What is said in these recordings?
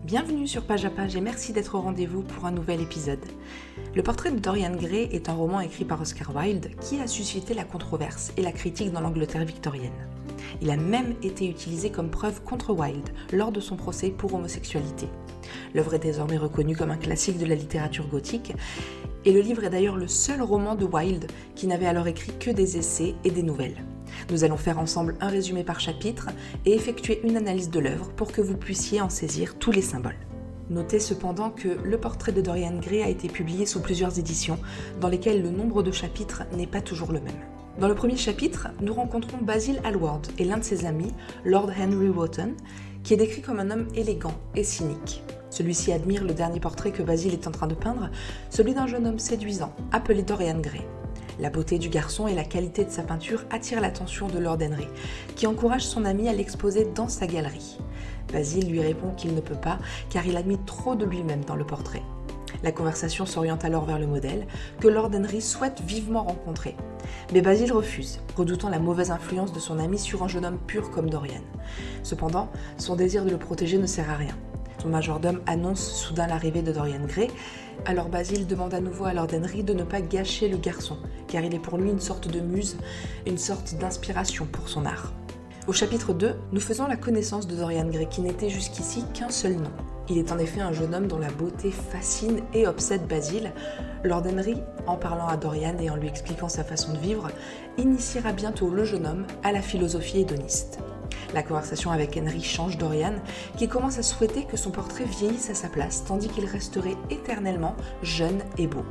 Bienvenue sur Page à Page et merci d'être au rendez-vous pour un nouvel épisode. Le portrait de Dorian Gray est un roman écrit par Oscar Wilde qui a suscité la controverse et la critique dans l'Angleterre victorienne. Il a même été utilisé comme preuve contre Wilde lors de son procès pour homosexualité. L'œuvre est désormais reconnue comme un classique de la littérature gothique et le livre est d'ailleurs le seul roman de Wilde qui n'avait alors écrit que des essais et des nouvelles. Nous allons faire ensemble un résumé par chapitre et effectuer une analyse de l'œuvre pour que vous puissiez en saisir tous les symboles. Notez cependant que le portrait de Dorian Gray a été publié sous plusieurs éditions, dans lesquelles le nombre de chapitres n'est pas toujours le même. Dans le premier chapitre, nous rencontrons Basil Hallward et l'un de ses amis, Lord Henry Wotton, qui est décrit comme un homme élégant et cynique. Celui-ci admire le dernier portrait que Basil est en train de peindre, celui d'un jeune homme séduisant, appelé Dorian Gray. La beauté du garçon et la qualité de sa peinture attirent l'attention de Lord Henry, qui encourage son ami à l'exposer dans sa galerie. Basil lui répond qu'il ne peut pas, car il a mis trop de lui-même dans le portrait. La conversation s'oriente alors vers le modèle, que Lord Henry souhaite vivement rencontrer. Mais Basil refuse, redoutant la mauvaise influence de son ami sur un jeune homme pur comme Dorian. Cependant, son désir de le protéger ne sert à rien. Son majordome annonce soudain l'arrivée de Dorian Gray, alors Basil demande à nouveau à Lord Henry de ne pas gâcher le garçon, car il est pour lui une sorte de muse, une sorte d'inspiration pour son art. Au chapitre 2, nous faisons la connaissance de Dorian Gray qui n'était jusqu'ici qu'un seul nom. Il est en effet un jeune homme dont la beauté fascine et obsède Basil. Lord Henry, en parlant à Dorian et en lui expliquant sa façon de vivre, initiera bientôt le jeune homme à la philosophie hédoniste. La conversation avec Henry change Dorian, qui commence à souhaiter que son portrait vieillisse à sa place, tandis qu'il resterait éternellement jeune et beau.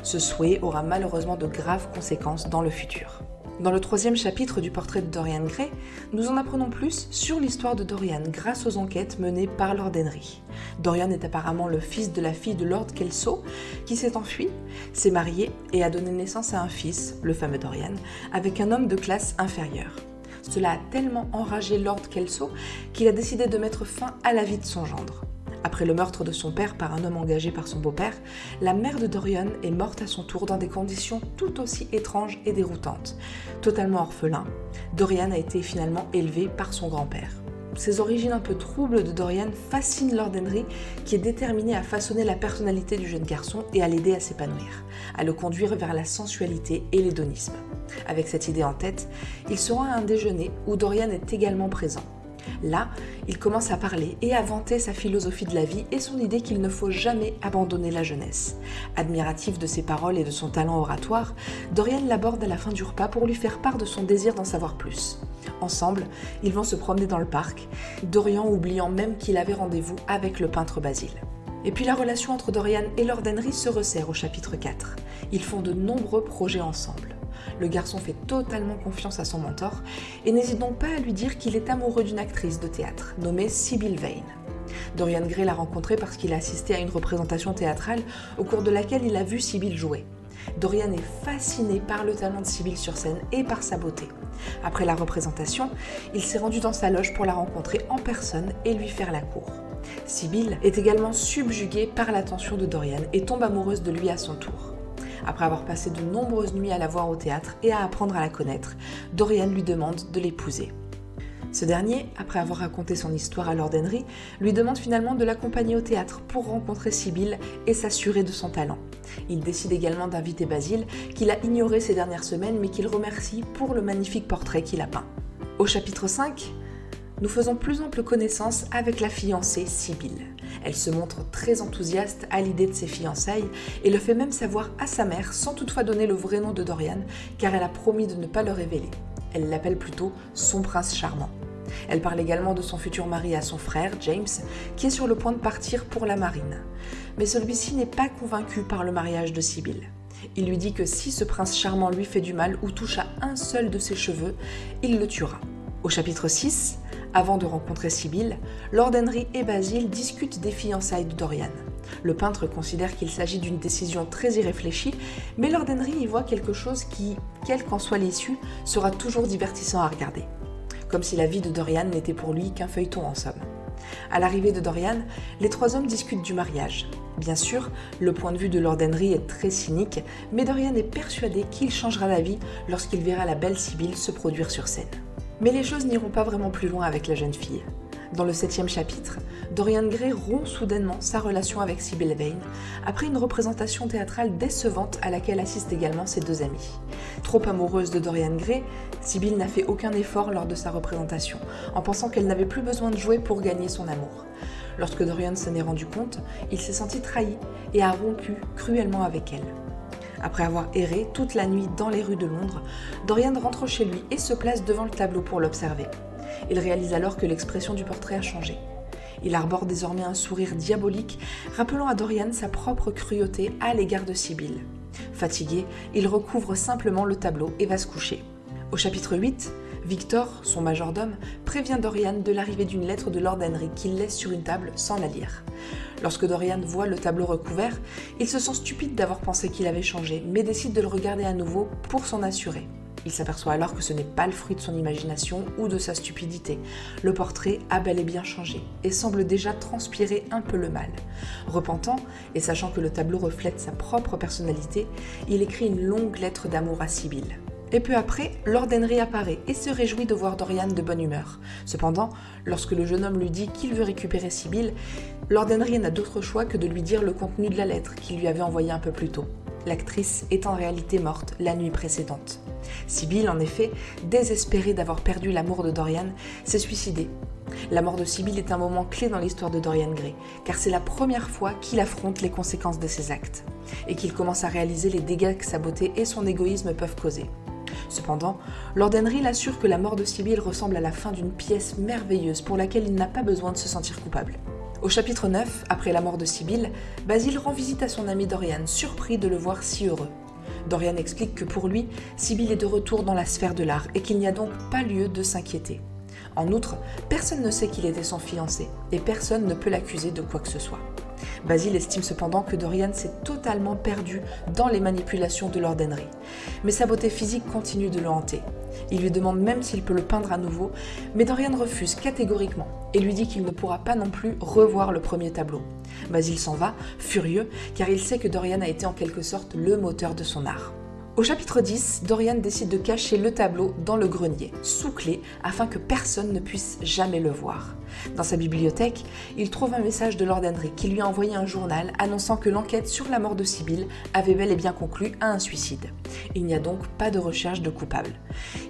Ce souhait aura malheureusement de graves conséquences dans le futur. Dans le troisième chapitre du portrait de Dorian Gray, nous en apprenons plus sur l'histoire de Dorian grâce aux enquêtes menées par Lord Henry. Dorian est apparemment le fils de la fille de Lord Kelso, qui s'est enfui, s'est marié et a donné naissance à un fils, le fameux Dorian, avec un homme de classe inférieure. Cela a tellement enragé Lord Kelso qu'il a décidé de mettre fin à la vie de son gendre. Après le meurtre de son père par un homme engagé par son beau-père, la mère de Dorian est morte à son tour dans des conditions tout aussi étranges et déroutantes. Totalement orphelin, Dorian a été finalement élevé par son grand-père. Ces origines un peu troubles de Dorian fascinent Lord Henry, qui est déterminé à façonner la personnalité du jeune garçon et à l'aider à s'épanouir, à le conduire vers la sensualité et l'hédonisme. Avec cette idée en tête, il se rend à un déjeuner où Dorian est également présent. Là, il commence à parler et à vanter sa philosophie de la vie et son idée qu'il ne faut jamais abandonner la jeunesse. Admiratif de ses paroles et de son talent oratoire, Dorian l'aborde à la fin du repas pour lui faire part de son désir d'en savoir plus. Ensemble, ils vont se promener dans le parc, Dorian oubliant même qu'il avait rendez-vous avec le peintre Basil. Et puis la relation entre Dorian et Lord Henry se resserre au chapitre 4. Ils font de nombreux projets ensemble. Le garçon fait totalement confiance à son mentor et n'hésite donc pas à lui dire qu'il est amoureux d'une actrice de théâtre nommée Sybil Vane. Dorian Gray l'a rencontrée parce qu'il a assisté à une représentation théâtrale au cours de laquelle il a vu Sybil jouer. Dorian est fasciné par le talent de Sybil sur scène et par sa beauté. Après la représentation, il s'est rendu dans sa loge pour la rencontrer en personne et lui faire la cour. Sybil est également subjuguée par l'attention de Dorian et tombe amoureuse de lui à son tour. Après avoir passé de nombreuses nuits à la voir au théâtre et à apprendre à la connaître, Dorian lui demande de l'épouser. Ce dernier, après avoir raconté son histoire à Lord Henry, lui demande finalement de l'accompagner au théâtre pour rencontrer Sybil et s'assurer de son talent. Il décide également d'inviter Basil, qu'il a ignoré ces dernières semaines mais qu'il remercie pour le magnifique portrait qu'il a peint. Au chapitre 5, nous faisons plus ample connaissance avec la fiancée Sybil. Elle se montre très enthousiaste à l'idée de ses fiançailles et le fait même savoir à sa mère sans toutefois donner le vrai nom de Dorian car elle a promis de ne pas le révéler. Elle l'appelle plutôt son prince charmant. Elle parle également de son futur mari à son frère, James, qui est sur le point de partir pour la marine. Mais celui-ci n'est pas convaincu par le mariage de Sybil. Il lui dit que si ce prince charmant lui fait du mal ou touche à un seul de ses cheveux, il le tuera. Au chapitre 6, avant de rencontrer Sybil, Lord Henry et Basil discutent des fiançailles de Dorian. Le peintre considère qu'il s'agit d'une décision très irréfléchie, mais Lord Henry y voit quelque chose qui, quelle qu'en soit l'issue, sera toujours divertissant à regarder. Comme si la vie de Dorian n'était pour lui qu'un feuilleton en somme. À l'arrivée de Dorian, les trois hommes discutent du mariage. Bien sûr, le point de vue de Lord Henry est très cynique, mais Dorian est persuadé qu'il changera d'avis lorsqu'il verra la belle Sybil se produire sur scène. Mais les choses n'iront pas vraiment plus loin avec la jeune fille. Dans le 7e chapitre, Dorian Gray rompt soudainement sa relation avec Sybil Vane après une représentation théâtrale décevante à laquelle assistent également ses deux amis. Trop amoureuse de Dorian Gray, Sybil n'a fait aucun effort lors de sa représentation, en pensant qu'elle n'avait plus besoin de jouer pour gagner son amour. Lorsque Dorian s'en est rendu compte, il s'est senti trahi et a rompu cruellement avec elle. Après avoir erré toute la nuit dans les rues de Londres, Dorian rentre chez lui et se place devant le tableau pour l'observer. Il réalise alors que l'expression du portrait a changé. Il arbore désormais un sourire diabolique, rappelant à Dorian sa propre cruauté à l'égard de Sybil. Fatigué, il recouvre simplement le tableau et va se coucher. Au chapitre 8, Victor, son majordome, prévient Dorian de l'arrivée d'une lettre de Lord Henry qu'il laisse sur une table sans la lire. Lorsque Dorian voit le tableau recouvert, il se sent stupide d'avoir pensé qu'il avait changé, mais décide de le regarder à nouveau pour s'en assurer. Il s'aperçoit alors que ce n'est pas le fruit de son imagination ou de sa stupidité. Le portrait a bel et bien changé et semble déjà transpirer un peu le mal. Repentant et sachant que le tableau reflète sa propre personnalité, il écrit une longue lettre d'amour à Sybil. Et peu après, Lord Henry apparaît et se réjouit de voir Dorian de bonne humeur. Cependant, lorsque le jeune homme lui dit qu'il veut récupérer Sybil, Lord Henry n'a d'autre choix que de lui dire le contenu de la lettre qu'il lui avait envoyée un peu plus tôt. L'actrice est en réalité morte la nuit précédente. Sybil, en effet, désespérée d'avoir perdu l'amour de Dorian, s'est suicidée. La mort de Sybil est un moment clé dans l'histoire de Dorian Gray, car c'est la première fois qu'il affronte les conséquences de ses actes, et qu'il commence à réaliser les dégâts que sa beauté et son égoïsme peuvent causer. Cependant, Lord Henry l'assure que la mort de Sybil ressemble à la fin d'une pièce merveilleuse pour laquelle il n'a pas besoin de se sentir coupable. Au chapitre 9, après la mort de Sybil, Basil rend visite à son ami Dorian, surpris de le voir si heureux. Dorian explique que pour lui, Sybil est de retour dans la sphère de l'art et qu'il n'y a donc pas lieu de s'inquiéter. En outre, personne ne sait qu'il était son fiancé et personne ne peut l'accuser de quoi que ce soit. Basil estime cependant que Dorian s'est totalement perdu dans les manipulations de Lord Henry. Mais sa beauté physique continue de le hanter. Il lui demande même s'il peut le peindre à nouveau, mais Dorian refuse catégoriquement et lui dit qu'il ne pourra pas non plus revoir le premier tableau. Basil s'en va, furieux, car il sait que Dorian a été en quelque sorte le moteur de son art. Au chapitre 10, Dorian décide de cacher le tableau dans le grenier, sous clé, afin que personne ne puisse jamais le voir. Dans sa bibliothèque, il trouve un message de Lord Henry qui lui a envoyé un journal annonçant que l'enquête sur la mort de Sybil avait bel et bien conclu à un suicide. Il n'y a donc pas de recherche de coupable.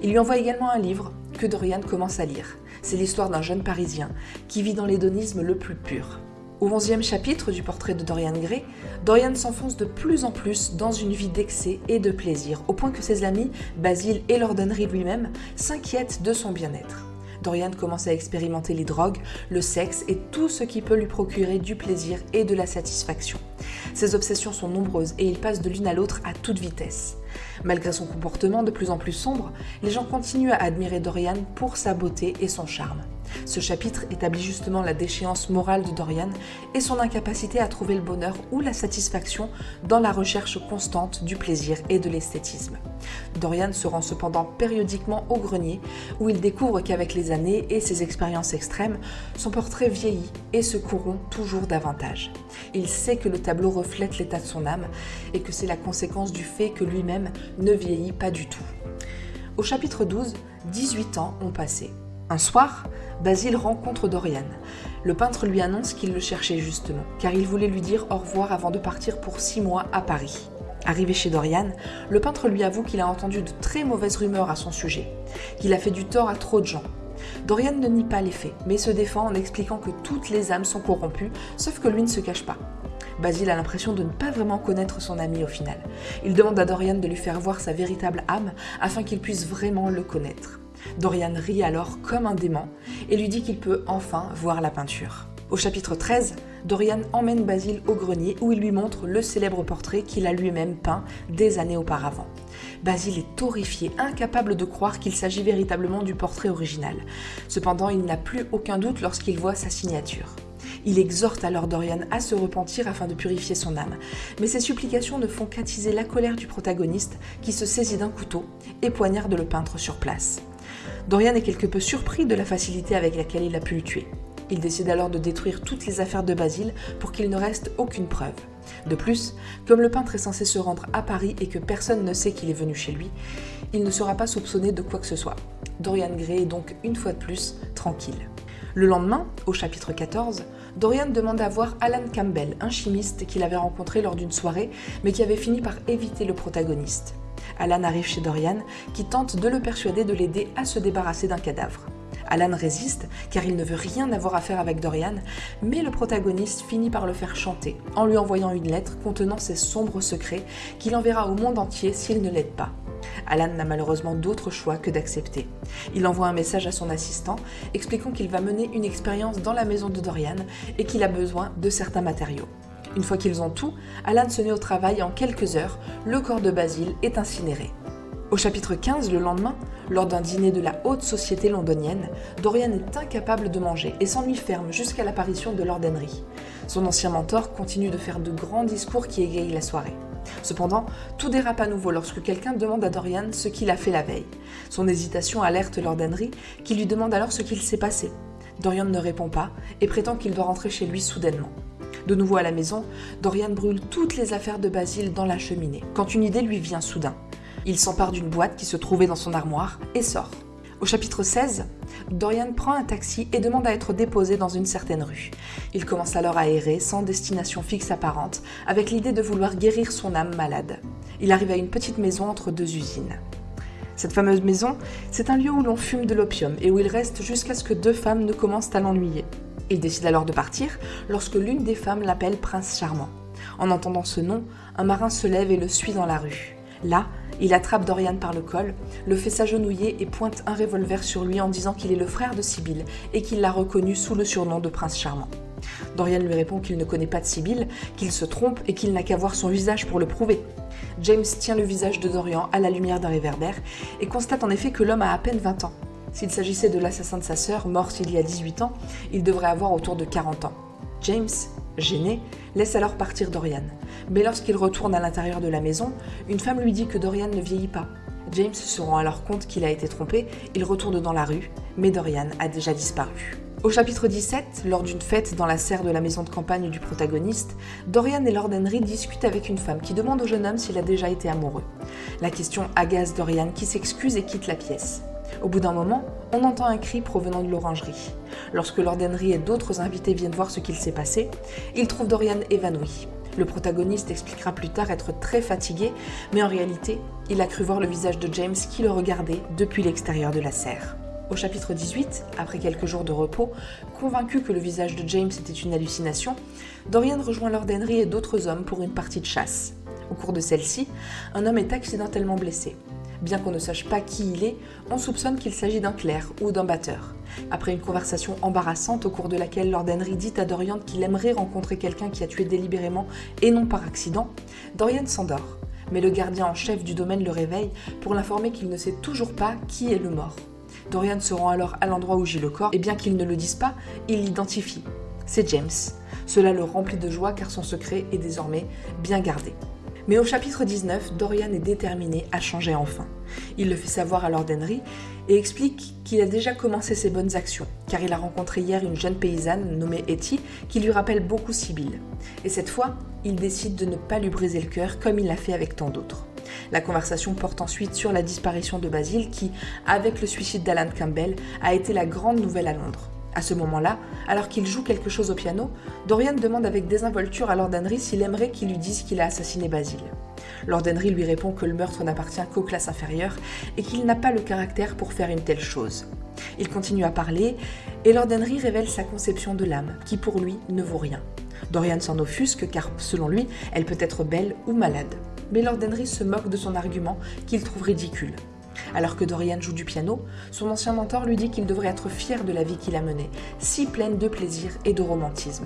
Il lui envoie également un livre que Dorian commence à lire. C'est l'histoire d'un jeune Parisien qui vit dans l'hédonisme le plus pur. Au 11e chapitre du portrait de Dorian Gray, Dorian s'enfonce de plus en plus dans une vie d'excès et de plaisir, au point que ses amis, Basil et Lord Henry lui-même, s'inquiètent de son bien-être. Dorian commence à expérimenter les drogues, le sexe et tout ce qui peut lui procurer du plaisir et de la satisfaction. Ses obsessions sont nombreuses et il passe de l'une à l'autre à toute vitesse. Malgré son comportement de plus en plus sombre, les gens continuent à admirer Dorian pour sa beauté et son charme. Ce chapitre établit justement la déchéance morale de Dorian et son incapacité à trouver le bonheur ou la satisfaction dans la recherche constante du plaisir et de l'esthétisme. Dorian se rend cependant périodiquement au grenier où il découvre qu'avec les années et ses expériences extrêmes, son portrait vieillit et se corrompt toujours davantage. Il sait que le tableau reflète l'état de son âme et que c'est la conséquence du fait que lui-même ne vieillit pas du tout. Au chapitre 12, 18 ans ont passé. Un soir, Basil rencontre Dorian. Le peintre lui annonce qu'il le cherchait justement, car il voulait lui dire au revoir avant de partir pour 6 mois à Paris. Arrivé chez Dorian, le peintre lui avoue qu'il a entendu de très mauvaises rumeurs à son sujet, qu'il a fait du tort à trop de gens. Dorian ne nie pas les faits, mais se défend en expliquant que toutes les âmes sont corrompues, sauf que lui ne se cache pas. Basil a l'impression de ne pas vraiment connaître son ami au final. Il demande à Dorian de lui faire voir sa véritable âme afin qu'il puisse vraiment le connaître. Dorian rit alors comme un dément et lui dit qu'il peut enfin voir la peinture. Au chapitre 13, Dorian emmène Basil au grenier où il lui montre le célèbre portrait qu'il a lui-même peint des années auparavant. Basil est horrifié, incapable de croire qu'il s'agit véritablement du portrait original. Cependant, il n'a plus aucun doute lorsqu'il voit sa signature. Il exhorte alors Dorian à se repentir afin de purifier son âme. Mais ses supplications ne font qu'attiser la colère du protagoniste qui se saisit d'un couteau et poignarde le peintre sur place. Dorian est quelque peu surpris de la facilité avec laquelle il a pu le tuer. Il décide alors de détruire toutes les affaires de Basil pour qu'il ne reste aucune preuve. De plus, comme le peintre est censé se rendre à Paris et que personne ne sait qu'il est venu chez lui, il ne sera pas soupçonné de quoi que ce soit. Dorian Gray est donc une fois de plus tranquille. Le lendemain, au chapitre 14, Dorian demande à voir Alan Campbell, un chimiste qu'il avait rencontré lors d'une soirée, mais qui avait fini par éviter le protagoniste. Alan arrive chez Dorian, qui tente de le persuader de l'aider à se débarrasser d'un cadavre. Alan résiste, car il ne veut rien avoir à faire avec Dorian, mais le protagoniste finit par le faire chanter, en lui envoyant une lettre contenant ses sombres secrets qu'il enverra au monde entier s'il ne l'aide pas. Alan n'a malheureusement d'autre choix que d'accepter. Il envoie un message à son assistant, expliquant qu'il va mener une expérience dans la maison de Dorian et qu'il a besoin de certains matériaux. Une fois qu'ils ont tout, Alan se met au travail et en quelques heures, le corps de Basil est incinéré. Au chapitre 15, le lendemain, lors d'un dîner de la haute société londonienne, Dorian est incapable de manger et s'ennuie ferme jusqu'à l'apparition de Lord Henry. Son ancien mentor continue de faire de grands discours qui égayent la soirée. Cependant, tout dérape à nouveau lorsque quelqu'un demande à Dorian ce qu'il a fait la veille. Son hésitation alerte Lord Henry, qui lui demande alors ce qu'il s'est passé. Dorian ne répond pas et prétend qu'il doit rentrer chez lui soudainement. De nouveau à la maison, Dorian brûle toutes les affaires de Basil dans la cheminée, quand une idée lui vient soudain. Il s'empare d'une boîte qui se trouvait dans son armoire et sort. Au chapitre 16, Dorian prend un taxi et demande à être déposé dans une certaine rue. Il commence alors à errer sans destination fixe apparente, avec l'idée de vouloir guérir son âme malade. Il arrive à une petite maison entre deux usines. Cette fameuse maison, c'est un lieu où l'on fume de l'opium et où il reste jusqu'à ce que deux femmes ne commencent à l'ennuyer. Il décide alors de partir lorsque l'une des femmes l'appelle Prince Charmant. En entendant ce nom, un marin se lève et le suit dans la rue. Là, il attrape Dorian par le col, le fait s'agenouiller et pointe un revolver sur lui en disant qu'il est le frère de Sibyl et qu'il l'a reconnu sous le surnom de Prince Charmant. Dorian lui répond qu'il ne connaît pas de Sibyl, qu'il se trompe et qu'il n'a qu'à voir son visage pour le prouver. James tient le visage de Dorian à la lumière d'un réverbère et constate en effet que l'homme a à peine 20 ans. S'il s'agissait de l'assassin de sa sœur, morte il y a 18 ans, il devrait avoir autour de 40 ans. James, gêné, laisse alors partir Dorian. Mais lorsqu'il retourne à l'intérieur de la maison, une femme lui dit que Dorian ne vieillit pas. James se rend alors compte qu'il a été trompé, il retourne dans la rue, mais Dorian a déjà disparu. Au chapitre 17, lors d'une fête dans la serre de la maison de campagne du protagoniste, Dorian et Lord Henry discutent avec une femme qui demande au jeune homme s'il a déjà été amoureux. La question agace Dorian qui s'excuse et quitte la pièce. Au bout d'un moment, on entend un cri provenant de l'orangerie. Lorsque Lord Henry et d'autres invités viennent voir ce qu'il s'est passé, ils trouvent Dorian évanoui. Le protagoniste expliquera plus tard être très fatigué, mais en réalité, il a cru voir le visage de James qui le regardait depuis l'extérieur de la serre. Au chapitre 18, après quelques jours de repos, convaincu que le visage de James était une hallucination, Dorian rejoint Lord Henry et d'autres hommes pour une partie de chasse. Au cours de celle-ci, un homme est accidentellement blessé. Bien qu'on ne sache pas qui il est, on soupçonne qu'il s'agit d'un clerc ou d'un batteur. Après une conversation embarrassante au cours de laquelle Lord Henry dit à Dorian qu'il aimerait rencontrer quelqu'un qui a tué délibérément et non par accident, Dorian s'endort. Mais le gardien en chef du domaine le réveille pour l'informer qu'il ne sait toujours pas qui est le mort. Dorian se rend alors à l'endroit où gît le corps et bien qu'il ne le dise pas, il l'identifie. C'est James. Cela le remplit de joie car son secret est désormais bien gardé. Mais au chapitre 19, Dorian est déterminé à changer enfin. Il le fait savoir à Lord Henry et explique qu'il a déjà commencé ses bonnes actions, car il a rencontré hier une jeune paysanne nommée Hetty qui lui rappelle beaucoup Sibyl. Et cette fois, il décide de ne pas lui briser le cœur comme il l'a fait avec tant d'autres. La conversation porte ensuite sur la disparition de Basil qui, avec le suicide d'Alan Campbell, a été la grande nouvelle à Londres. À ce moment-là, alors qu'il joue quelque chose au piano, Dorian demande avec désinvolture à Lord Henry s'il aimerait qu'il lui dise qu'il a assassiné Basil. Lord Henry lui répond que le meurtre n'appartient qu'aux classes inférieures et qu'il n'a pas le caractère pour faire une telle chose. Il continue à parler et Lord Henry révèle sa conception de l'âme, qui pour lui ne vaut rien. Dorian s'en offusque car, selon lui, elle peut être belle ou malade. Mais Lord Henry se moque de son argument qu'il trouve ridicule. Alors que Dorian joue du piano, son ancien mentor lui dit qu'il devrait être fier de la vie qu'il a menée, si pleine de plaisir et de romantisme.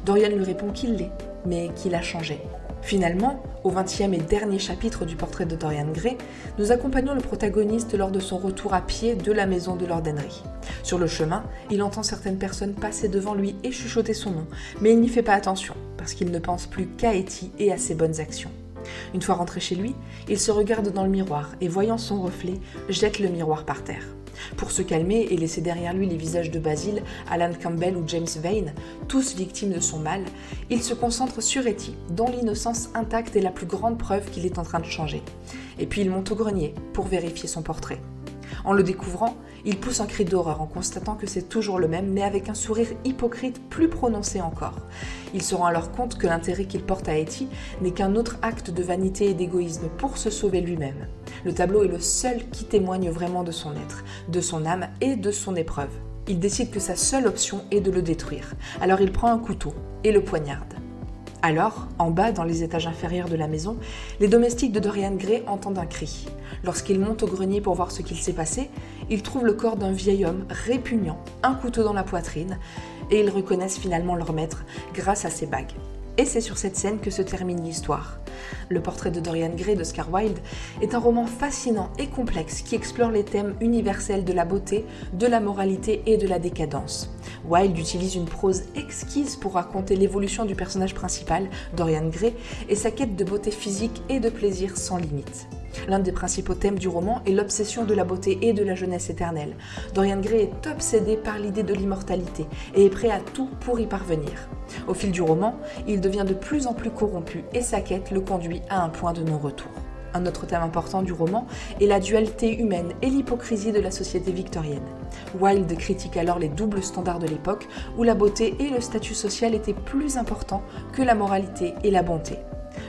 Dorian lui répond qu'il l'est, mais qu'il a changé. Finalement, au 20e et dernier chapitre du portrait de Dorian Gray, nous accompagnons le protagoniste lors de son retour à pied de la maison de Lord Henry. Sur le chemin, il entend certaines personnes passer devant lui et chuchoter son nom, mais il n'y fait pas attention, parce qu'il ne pense plus qu'à Hetty et à ses bonnes actions. Une fois rentré chez lui, il se regarde dans le miroir et voyant son reflet, jette le miroir par terre. Pour se calmer et laisser derrière lui les visages de Basil, Alan Campbell ou James Vane, tous victimes de son mal, il se concentre sur Hetty, dont l'innocence intacte est la plus grande preuve qu'il est en train de changer. Et puis il monte au grenier pour vérifier son portrait. En le découvrant, il pousse un cri d'horreur en constatant que c'est toujours le même, mais avec un sourire hypocrite plus prononcé encore. Il se rend alors compte que l'intérêt qu'il porte à Hetty n'est qu'un autre acte de vanité et d'égoïsme pour se sauver lui-même. Le tableau est le seul qui témoigne vraiment de son être, de son âme et de son épreuve. Il décide que sa seule option est de le détruire. Alors il prend un couteau et le poignarde. Alors, en bas, dans les étages inférieurs de la maison, les domestiques de Dorian Gray entendent un cri. Lorsqu'ils montent au grenier pour voir ce qu'il s'est passé, ils trouvent le corps d'un vieil homme répugnant, un couteau dans la poitrine, et ils reconnaissent finalement leur maître grâce à ses bagues. Et c'est sur cette scène que se termine l'histoire. Le portrait de Dorian Gray d'Oscar Wilde est un roman fascinant et complexe qui explore les thèmes universels de la beauté, de la moralité et de la décadence. Wilde utilise une prose exquise pour raconter l'évolution du personnage principal, Dorian Gray, et sa quête de beauté physique et de plaisir sans limite. L'un des principaux thèmes du roman est l'obsession de la beauté et de la jeunesse éternelle. Dorian Gray est obsédé par l'idée de l'immortalité et est prêt à tout pour y parvenir. Au fil du roman, il devient de plus en plus corrompu et sa quête le conduit à un point de non-retour. Un autre thème important du roman est la dualité humaine et l'hypocrisie de la société victorienne. Wilde critique alors les doubles standards de l'époque où la beauté et le statut social étaient plus importants que la moralité et la bonté.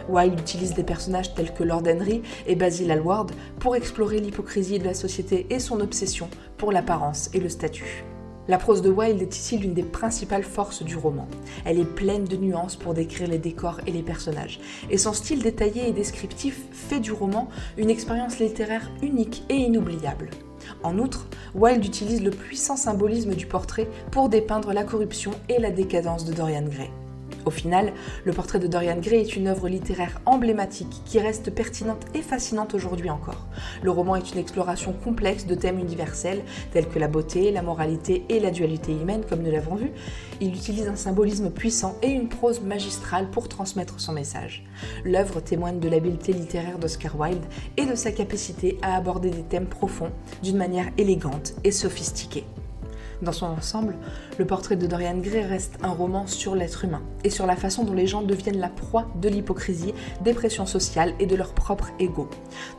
Wilde utilise des personnages tels que Lord Henry et Basil Hallward pour explorer l'hypocrisie de la société et son obsession pour l'apparence et le statut. La prose de Wilde est ici l'une des principales forces du roman. Elle est pleine de nuances pour décrire les décors et les personnages, et son style détaillé et descriptif fait du roman une expérience littéraire unique et inoubliable. En outre, Wilde utilise le puissant symbolisme du portrait pour dépeindre la corruption et la décadence de Dorian Gray. Au final, le portrait de Dorian Gray est une œuvre littéraire emblématique qui reste pertinente et fascinante aujourd'hui encore. Le roman est une exploration complexe de thèmes universels tels que la beauté, la moralité et la dualité humaine, comme nous l'avons vu. Il utilise un symbolisme puissant et une prose magistrale pour transmettre son message. L'œuvre témoigne de l'habileté littéraire d'Oscar Wilde et de sa capacité à aborder des thèmes profonds d'une manière élégante et sophistiquée. Dans son ensemble, le portrait de Dorian Gray reste un roman sur l'être humain et sur la façon dont les gens deviennent la proie de l'hypocrisie, des pressions sociales et de leur propre ego.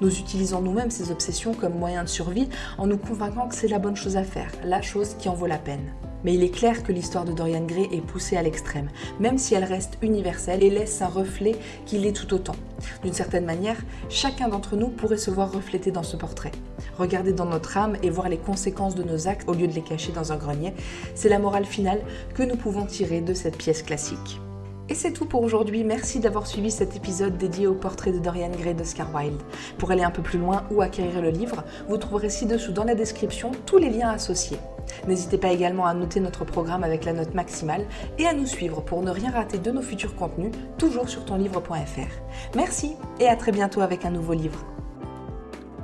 Nous utilisons nous-mêmes ces obsessions comme moyen de survie en nous convainquant que c'est la bonne chose à faire, la chose qui en vaut la peine. Mais il est clair que l'histoire de Dorian Gray est poussée à l'extrême, même si elle reste universelle et laisse un reflet qui l'est tout autant. D'une certaine manière, chacun d'entre nous pourrait se voir reflété dans ce portrait. Regarder dans notre âme et voir les conséquences de nos actes au lieu de les cacher dans un grenier, c'est la morale finale que nous pouvons tirer de cette pièce classique. Et c'est tout pour aujourd'hui, merci d'avoir suivi cet épisode dédié au portrait de Dorian Gray d'Oscar Wilde. Pour aller un peu plus loin ou acquérir le livre, vous trouverez ci-dessous dans la description tous les liens associés. N'hésitez pas également à noter notre programme avec la note maximale et à nous suivre pour ne rien rater de nos futurs contenus, toujours sur tonlivre.fr. Merci et à très bientôt avec un nouveau livre.